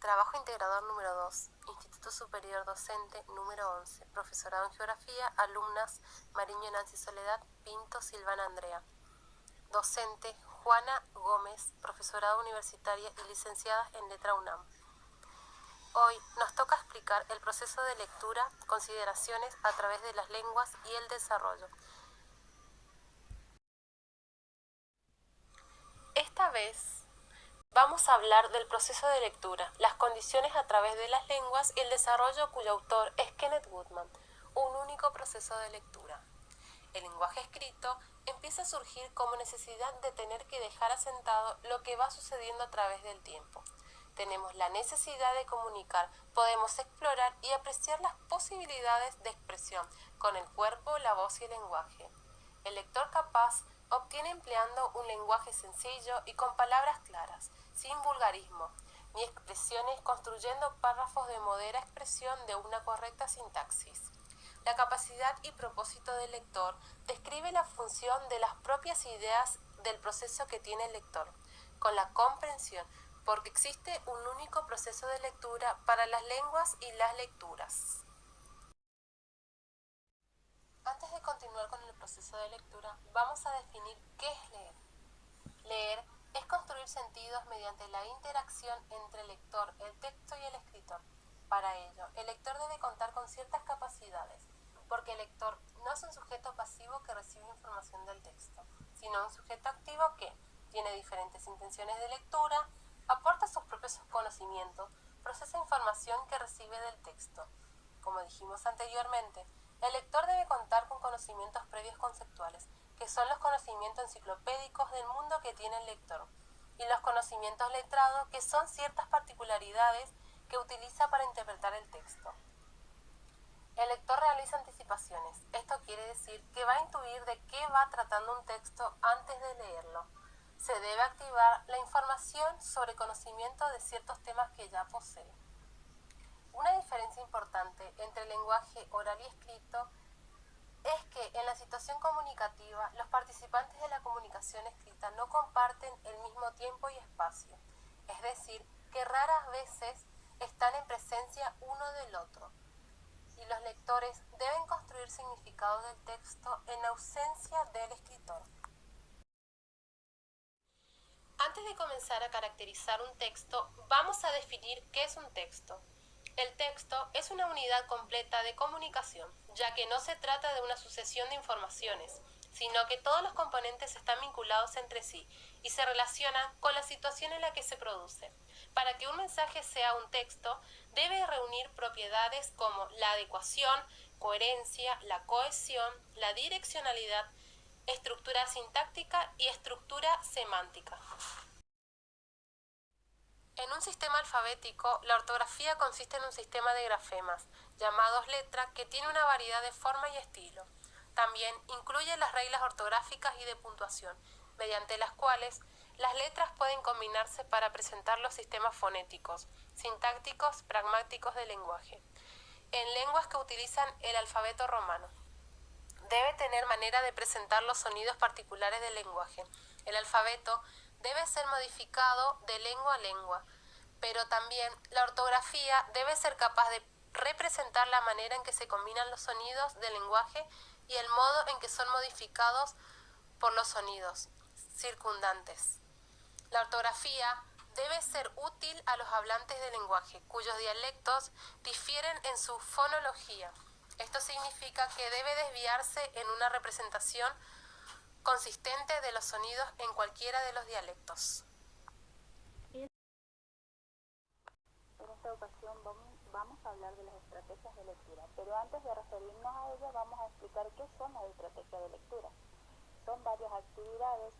Trabajo integrador número 2, Instituto Superior Docente número 11, Profesorado en Geografía, alumnas Mariño Nancy Soledad, Pinto Silvana Andrea. Docente Juana Gómez, profesorado universitaria y licenciada en Letra UNAM. Hoy nos toca explicar el proceso de lectura, consideraciones a través de las lenguas y el desarrollo. Esta vez vamos a hablar del proceso de lectura, las condiciones a través de las lenguas y el desarrollo cuyo autor es Kenneth Goodman, un único proceso de lectura. El lenguaje escrito empieza a surgir como necesidad de tener que dejar asentado lo que va sucediendo a través del tiempo. Tenemos la necesidad de comunicar, podemos explorar y apreciar las posibilidades de expresión con el cuerpo, la voz y el lenguaje. El lector capaz obtiene empleando un lenguaje sencillo y con palabras claras, sin vulgarismo, ni expresiones, construyendo párrafos de modera expresión de una correcta sintaxis. La capacidad y propósito del lector describe la función de las propias ideas del proceso que tiene el lector, con la comprensión, porque existe un único proceso de lectura para las lenguas y las lecturas. Antes de continuar con el proceso de lectura, vamos a definir qué es leer. Leer es construir sentidos mediante la interacción entre el lector, el texto y el escritor. Para ello, el lector debe contar con ciertas capacidades, porque el lector no es un sujeto pasivo que recibe información del texto, sino un sujeto activo que tiene diferentes intenciones de lectura, aporta sus propios conocimientos, procesa información que recibe del texto. Como dijimos anteriormente, el lector debe contar con conocimientos previos conceptuales, que son los conocimientos enciclopédicos del mundo que tiene el lector, y los conocimientos letrados, que son ciertas particularidades que utiliza para interpretar el texto. El lector realiza anticipaciones. Esto quiere decir que va a intuir de qué va tratando un texto antes de leerlo. Se debe activar la información sobre conocimiento de ciertos temas que ya posee. Una diferencia importante entre el lenguaje oral y escrito es que en la situación comunicativa los participantes de la comunicación escrita no comparten el mismo tiempo y espacio, es decir, que raras veces están en presencia uno del otro, y los lectores deben construir significados del texto en ausencia del escritor. Antes de comenzar a caracterizar un texto, vamos a definir qué es un texto. El texto es una unidad completa de comunicación, ya que no se trata de una sucesión de informaciones, sino que todos los componentes están vinculados entre sí y se relacionan con la situación en la que se produce. Para que un mensaje sea un texto, debe reunir propiedades como la adecuación, coherencia, la cohesión, la direccionalidad, estructura sintáctica y estructura semántica. En un sistema alfabético, la ortografía consiste en un sistema de grafemas, llamados letras, que tiene una variedad de forma y estilo. También incluye las reglas ortográficas y de puntuación, mediante las cuales las letras pueden combinarse para presentar los sistemas fonéticos, sintácticos, pragmáticos del lenguaje. En lenguas que utilizan el alfabeto romano, debe tener manera de presentar los sonidos particulares del lenguaje. El alfabeto debe ser modificado de lengua a lengua, pero también la ortografía debe ser capaz de representar la manera en que se combinan los sonidos del lenguaje y el modo en que son modificados por los sonidos circundantes. La ortografía debe ser útil a los hablantes del lenguaje, cuyos dialectos difieren en su fonología. Esto significa que debe desviarse en una representación consistente de los sonidos en cualquiera de los dialectos. En esta ocasión vamos a hablar de las estrategias de lectura, pero antes de referirnos a ellas vamos a explicar qué son las estrategias de lectura. Son varias actividades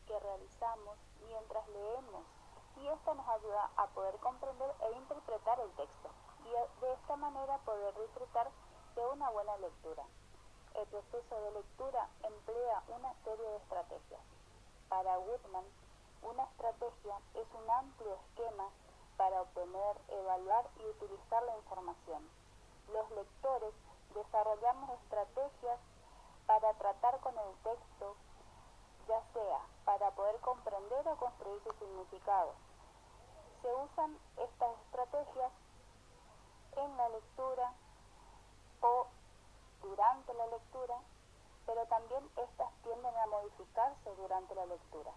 que realizamos mientras leemos y esto nos ayuda a poder comprender e interpretar el texto y de esta manera poder disfrutar de una buena lectura. El proceso de lectura emplea una serie de estrategias. Para Goodman, una estrategia es un amplio esquema para obtener, evaluar y utilizar la información. Los lectores desarrollamos estrategias para tratar con el texto, ya sea para poder comprender o construir su significado. Se usan estas estrategias lectura, pero también estas tienden a modificarse durante la lectura.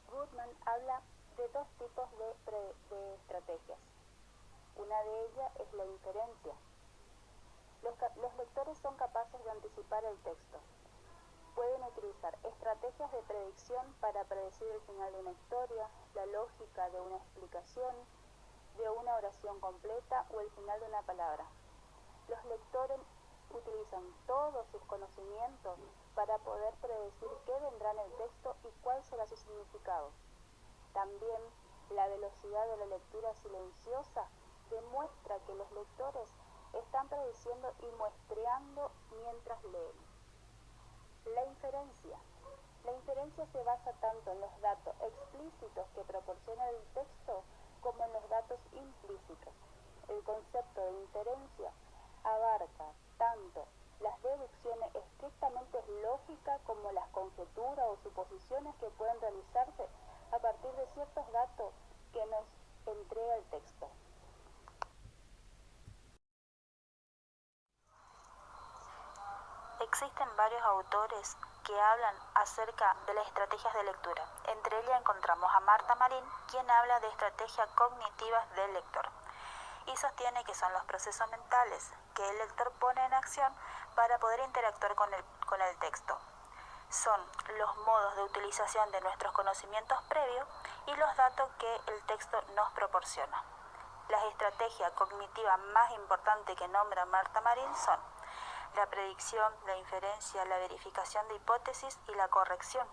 Goodman habla de dos tipos de estrategias. Una de ellas es la inferencia. Los lectores son capaces de anticipar el texto. Pueden utilizar estrategias de predicción para predecir el final de una historia, la lógica de una explicación, de una oración completa o el final de una palabra. Los lectores utilizan todos sus conocimientos para poder predecir qué vendrá en el texto y cuál será su significado. También la velocidad de la lectura silenciosa demuestra que los lectores están prediciendo y muestreando mientras leen. La inferencia. La inferencia se basa tanto en los datos explícitos que proporciona el texto como en los datos implícitos. El concepto de inferencia abarca tanto las deducciones estrictamente lógicas como las conjeturas o suposiciones que pueden realizarse a partir de ciertos datos que nos entrega el texto. Existen varios autores que hablan acerca de las estrategias de lectura. Entre ellas encontramos a Marta Marín, quien habla de estrategias cognitivas del lector y sostiene que son los procesos mentales que el lector pone en acción para poder interactuar con el texto. Son los modos de utilización de nuestros conocimientos previos y los datos que el texto nos proporciona. Las estrategias cognitivas más importantes que nombra Marta Marín son la predicción, la inferencia, la verificación de hipótesis y la corrección.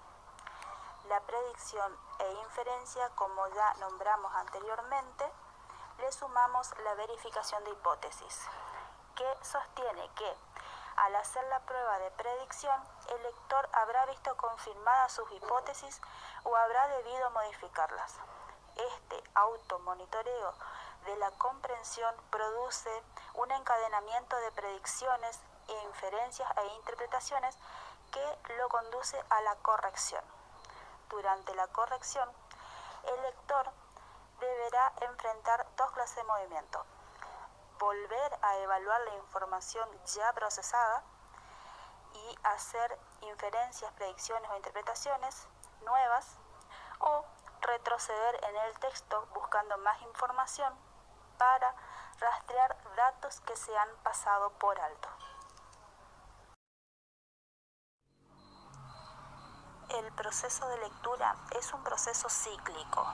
La predicción e inferencia, como ya nombramos anteriormente, le sumamos la verificación de hipótesis, que sostiene que al hacer la prueba de predicción, el lector habrá visto confirmadas sus hipótesis o habrá debido modificarlas. Este automonitoreo de la comprensión produce un encadenamiento de predicciones, inferencias e interpretaciones que lo conduce a la corrección. Durante la corrección, el lector deberá enfrentar dos clases de movimientos: volver a evaluar la información ya procesada y hacer inferencias, predicciones o interpretaciones nuevas, o retroceder en el texto buscando más información para rastrear datos que se han pasado por alto. El proceso de lectura es un proceso cíclico,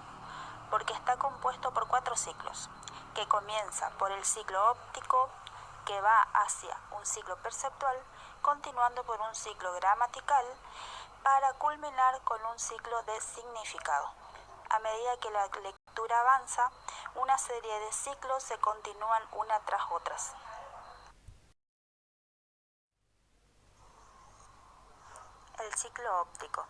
porque está compuesto por 4 ciclos, que comienza por el ciclo óptico, que va hacia un ciclo perceptual, continuando por un ciclo gramatical, para culminar con un ciclo de significado. A medida que la lectura avanza, una serie de ciclos se continúan una tras otras. El ciclo óptico.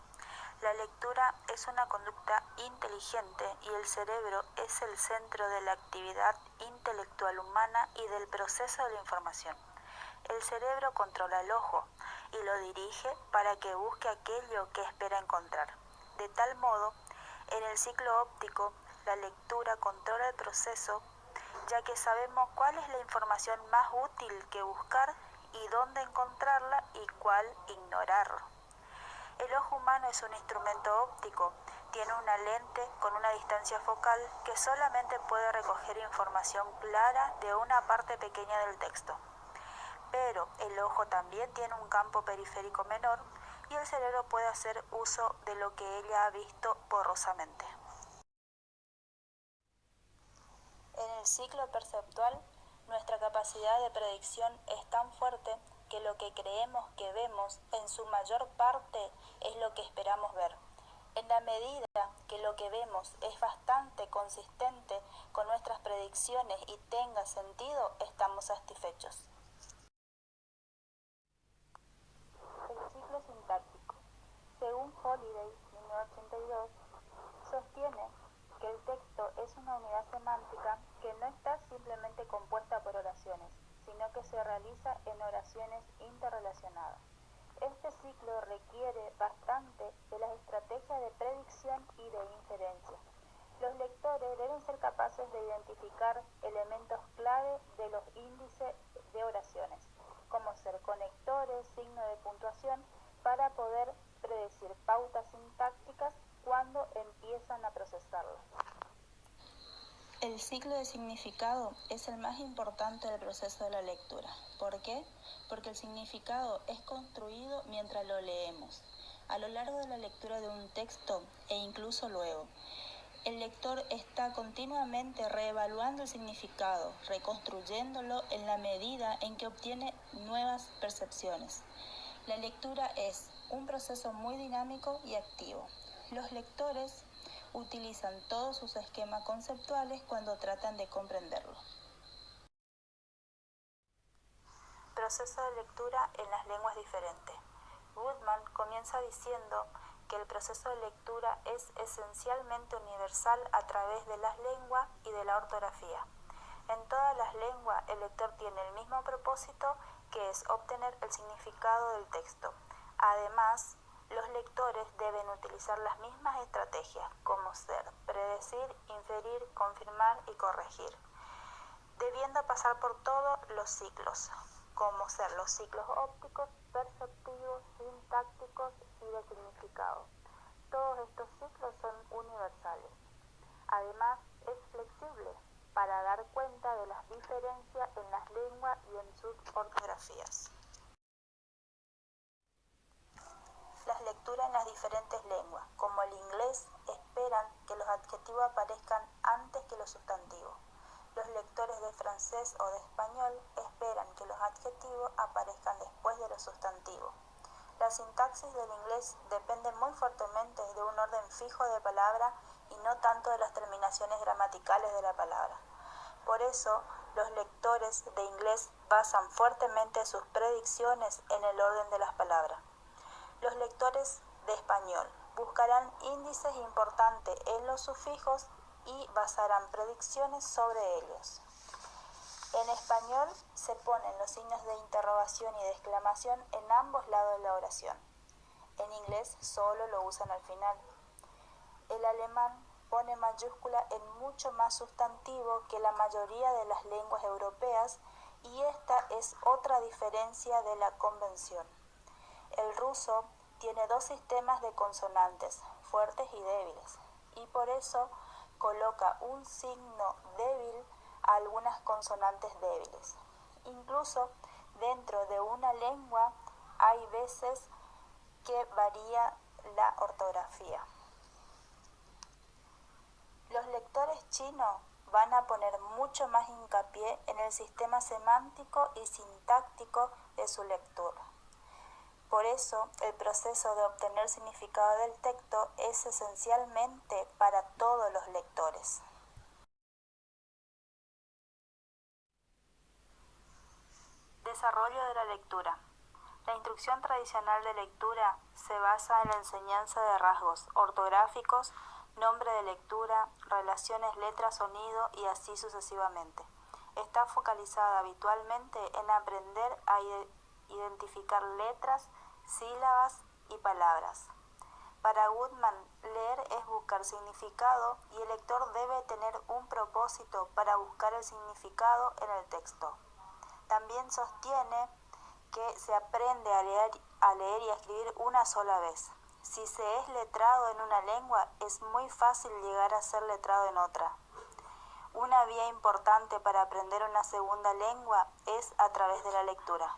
La lectura es una conducta inteligente y el cerebro es el centro de la actividad intelectual humana y del proceso de la información. El cerebro controla el ojo y lo dirige para que busque aquello que espera encontrar. De tal modo, en el ciclo óptico, la lectura controla el proceso, ya que sabemos cuál es la información más útil que buscar y dónde encontrarla y cuál ignorar. El ojo humano es un instrumento óptico, tiene una lente con una distancia focal que solamente puede recoger información clara de una parte pequeña del texto. Pero el ojo también tiene un campo periférico menor y el cerebro puede hacer uso de lo que ella ha visto borrosamente. En el ciclo perceptual, nuestra capacidad de predicción es tan fuerte que lo que creemos que vemos en su mayor parte es lo que esperamos ver. En la medida que lo que vemos es bastante consistente con nuestras predicciones y tenga sentido, estamos satisfechos. El ciclo sintáctico. Según Holiday, 1982, sostiene que el texto es una unidad semántica que no está simplemente compuesta por oraciones, sino que se realiza en oraciones interrelacionadas. Este ciclo requiere bastante de las estrategias de predicción y de inferencia. Los lectores deben ser capaces de identificar elementos clave de los índices de oraciones, como ser conectores, signo de puntuación, para poder predecir pautas sintácticas cuando empiezan a procesarlo. El ciclo de significado es el más importante del proceso de la lectura. ¿Por qué? Porque el significado es construido mientras lo leemos, a lo largo de la lectura de un texto e incluso luego. El lector está continuamente reevaluando el significado, reconstruyéndolo en la medida en que obtiene nuevas percepciones. La lectura es un proceso muy dinámico y activo. Los lectores utilizan todos sus esquemas conceptuales cuando tratan de comprenderlo. Proceso de lectura en las lenguas diferentes. Goodman comienza diciendo que el proceso de lectura es esencialmente universal a través de las lenguas y de la ortografía. En todas las lenguas el lector tiene el mismo propósito, que es obtener el significado del texto. Además, los lectores deben utilizar las mismas estrategias, como ser, predecir, inferir, confirmar y corregir, debiendo pasar por todos los ciclos, como ser los ciclos ópticos, perceptivos, sintácticos y de significado. Todos estos ciclos son universales. Además, es flexible para dar cuenta de las diferencias en las lenguas y en sus ortografías. Las lecturas en las diferentes lenguas, como el inglés, esperan que los adjetivos aparezcan antes que los sustantivos. Los lectores de francés o de español esperan que los adjetivos aparezcan después de los sustantivos. La sintaxis del inglés depende muy fuertemente de un orden fijo de palabra y no tanto de las terminaciones gramaticales de la palabra. Por eso, los lectores de inglés basan fuertemente sus predicciones en el orden de las palabras. Los lectores de español buscarán índices importantes en los sufijos y basarán predicciones sobre ellos. En español se ponen los signos de interrogación y de exclamación en ambos lados de la oración. En inglés solo lo usan al final. El alemán pone mayúscula en mucho más sustantivo que la mayoría de las lenguas europeas, y esta es otra diferencia de la convención. El ruso tiene dos sistemas de consonantes, fuertes y débiles, y por eso coloca un signo débil a algunas consonantes débiles. Incluso dentro de una lengua hay veces que varía la ortografía. Los lectores chinos van a poner mucho más hincapié en el sistema semántico y sintáctico de su lectura. Por eso, el proceso de obtener significado del texto es esencialmente para todos los lectores. Desarrollo de la lectura. La instrucción tradicional de lectura se basa en la enseñanza de rasgos ortográficos, nombre de lectura, relaciones letra-sonido y así sucesivamente. Está focalizada habitualmente en aprender a identificar letras, sílabas y palabras. Para Goodman, leer es buscar significado y el lector debe tener un propósito para buscar el significado en el texto. También sostiene que se aprende a leer y a escribir una sola vez. Si se es letrado en una lengua, es muy fácil llegar a ser letrado en otra. Una vía importante para aprender una segunda lengua es a través de la lectura.